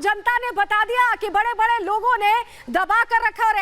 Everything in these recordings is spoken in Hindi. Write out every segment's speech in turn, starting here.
जनता ने बता दिया कि बड़े बड़े लोगों ने दबा कर रखा और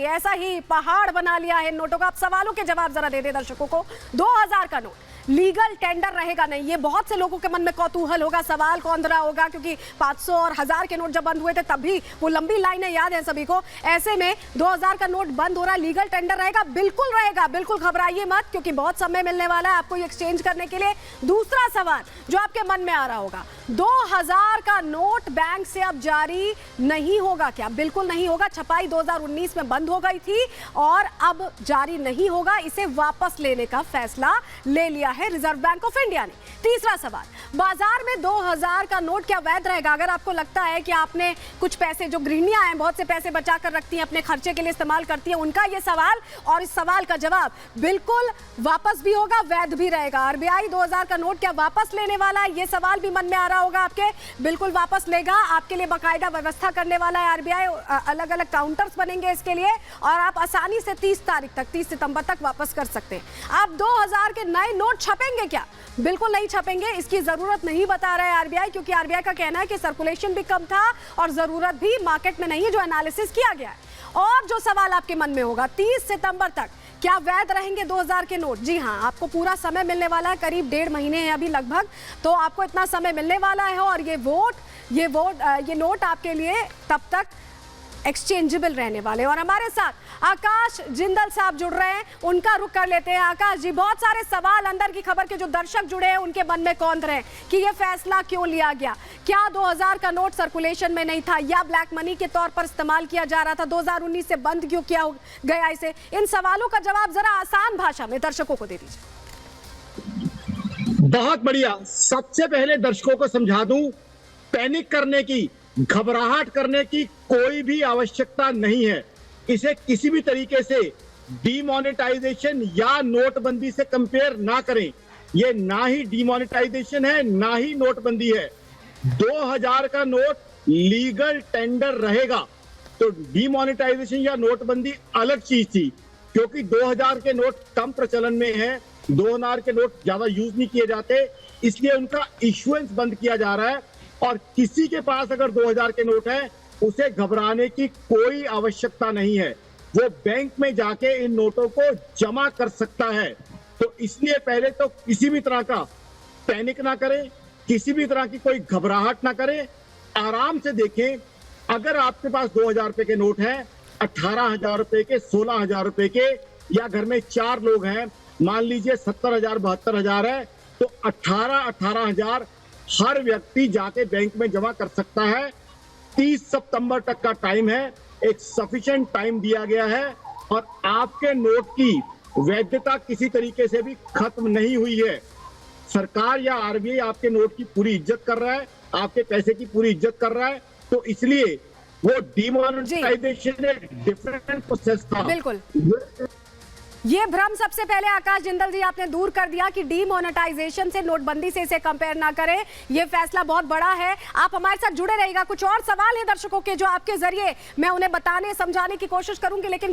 ऐसा ही पहाड़ बना लिया है नोटों का। अब सवालों के जवाब जरा दे दे दर्शकों को। 2000 का नोट लीगल टेंडर रहेगा नहीं, ये बहुत से लोगों के मन में कौतूहल होगा, सवाल कौन रहा होगा, क्योंकि 500 और 1000 के नोट जब बंद हुए थे तब भी वो लंबी लाइनें याद है सभी को। ऐसे में 2000 का नोट बंद हो रहा, लीगल टेंडर रहेगा? बिल्कुल रहेगा, बिल्कुल घबराइए मत, क्योंकि बहुत समय मिलने वाला है आपको ये एक्सचेंज करने के लिए। दूसरा सवाल जो आपके मन में आ रहा होगा, 2000 का नोट बैंक से अब जारी नहीं होगा क्या? बिल्कुल नहीं होगा। छपाई 2019 में बंद हो गई थी और अब जारी नहीं होगा। इसे वापस लेने का फैसला ले लिया है रिजर्व बैंक ऑफ इंडिया ने। तीसरा सवाल, बाजार में 2000 का नोट क्या वैध रहेगा? अगर आपको लगता है कि आपने कुछ पैसे, जो गृहिणियां हैं बहुत से पैसे बचा कर रखती हैं, अपने खर्चे के लिए इस्तेमाल करती हैं, उनका ये सवाल और इस सवाल का जवाब बिल्कुल वापस भी होगा, वैध भी रहेगा। आरबीआई 2000 का नोट क्या वापस लेने वाला है? ये सवाल भी मन में आ रहा होगा आपके। बिल्कुल वापस लेगा, आपके लिए बाकायदा व्यवस्था करने वाला है आरबीआई। अलग अलग काउंटर्स बनेंगे इसके लिए और आप आसानी से 30 तारीख तक, 30 सितंबर तक वापस कर सकते हैं। अब 2000 के नए नोट छपेंगे क्या? बिल्कुल नहीं छपेंगे, इसकी जरूरत नहीं बता रहा है आरबीआई, क्योंकि आरबीआई का कहना है कि सर्कुलेशन भी कम था और जरूरत भी मार्केट में नहीं है, जो एनालिसिस किया गया है। और जो सवाल आपके मन में होगा, 30 सितंबर तक क्या वैध रहेंगे 2000 के नोट? जी हाँ, आपको पूरा समय मिलने वाला है, करीब 1.5 महीने हैं अभी लगभग, तो आपको इतना समय मिलने वाला है और ये नोट आपके लिए तब तक एक्सचेंजेबल रहने वाले। और हमारे साथ आकाश जिंदल साहब जुड़ रहे हैं, उनका रुख कर लेते हैं। आकाश जी, बहुत सारे सवाल अंदर की खबर के जो दर्शक जुड़े हैं उनके मन में कौंध रहे हैं कि ये फैसला क्यों लिया गया। क्या 2000 का नोट सर्कुलेशन में नहीं था या ब्लैक मनी के तौर पर इस्तेमाल किया जा रहा था? 2019 से बंद क्यों किया गया इसे? इन सवालों का जवाब जरा आसान भाषा में दर्शकों को दे दीजिए। बहुत बढ़िया। सबसे पहले दर्शकों को समझा दूं, पैनिक करने की, घबराहट करने की कोई भी आवश्यकता नहीं है। इसे किसी भी तरीके से डीमोनेटाइजेशन या नोटबंदी से कंपेयर ना करें। ये ना ही डीमोनेटाइजेशन है, ना ही नोटबंदी है। 2000 का नोट लीगल टेंडर रहेगा, तो डीमोनेटाइजेशन या नोटबंदी अलग चीज थी, क्योंकि 2000 के नोट कम प्रचलन में है, 2000 के नोट ज्यादा यूज नहीं किए जाते, इसलिए उनका इश्यूएंस बंद किया जा रहा है। और किसी के पास अगर 2000 के नोट है, उसे घबराने की कोई आवश्यकता नहीं है। वो बैंक में जाके इन नोटों को जमा कर सकता है। तो इसलिए पहले तो किसी भी तरह का पैनिक ना करें, किसी भी तरह की कोई घबराहट ना करें, आराम से देखें। अगर आपके पास 2000 रुपए के नोट है, 18,000 रुपए के, 16,000 रुपए के, या घर में 4 लोग हैं, मान लीजिए 70,000 72,000 है, तो 18,000 हर व्यक्ति जाके बैंक में जमा कर सकता है। 30 सितंबर तक का टाइम है, एक सफिशिएंट टाइम दिया गया है और आपके नोट की वैधता किसी तरीके से भी खत्म नहीं हुई है। सरकार या आरबीआई आपके नोट की पूरी इज्जत कर रहा है, आपके पैसे की पूरी इज्जत कर रहा है, तो इसलिए वो डीमोनेटाइजेशन एक डिफरेंट प्रोसेस था। बिल्कुल, ये भ्रम सबसे पहले आकाश जिंदल जी आपने दूर कर दिया कि डीमोनेटाइजेशन से, नोटबंदी से इसे कंपेयर ना करें। ये फैसला बहुत बड़ा है। आप हमारे साथ जुड़े रहिएगा। कुछ और सवाल है दर्शकों के जो आपके जरिए मैं उन्हें बताने समझाने की कोशिश करूंगी, लेकिन